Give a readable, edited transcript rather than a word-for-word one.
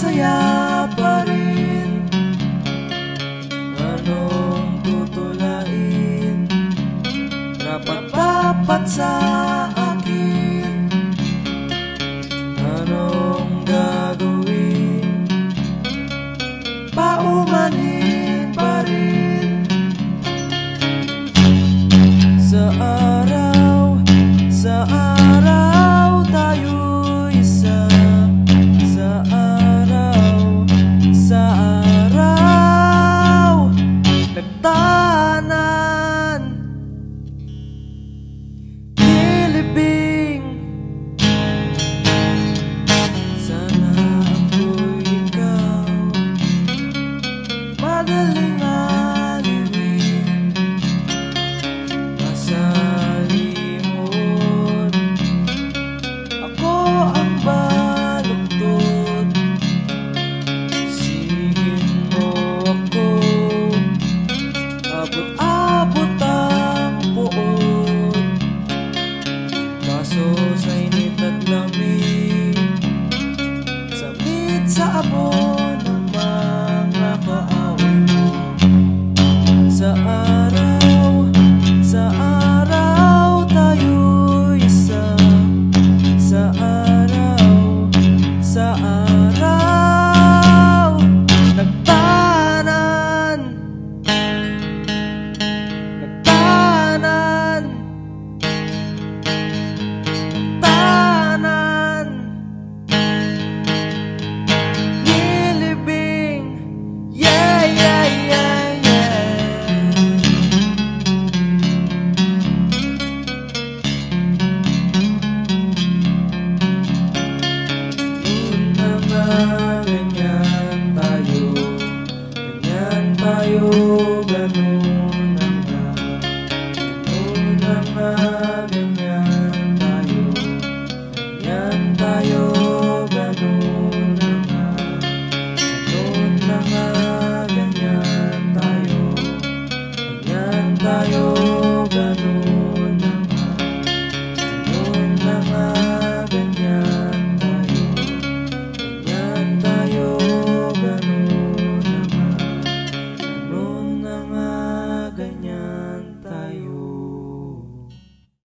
masaya pa rin. Anong tutulain? Rapat-dapat sa akin. Anong gagawin? Paumanin pa rin. Sa araw tayo'y isa. Sa araw nagtanan. Nilibing sana ako'y ikaw. Madaling aliwin, masalimot. Ako ang baluktot. Sisihin mo ako. Abot-abot ang puot. Baso sa init at lamig. Samit sa abon ng mga kaaway mo. Sa araw tayo'y isa. Sa araw nagtanan. Nagtanan. Nilibing. Yeah, yeah, yeah, yeah. Ganyan tayo, ganun na nga.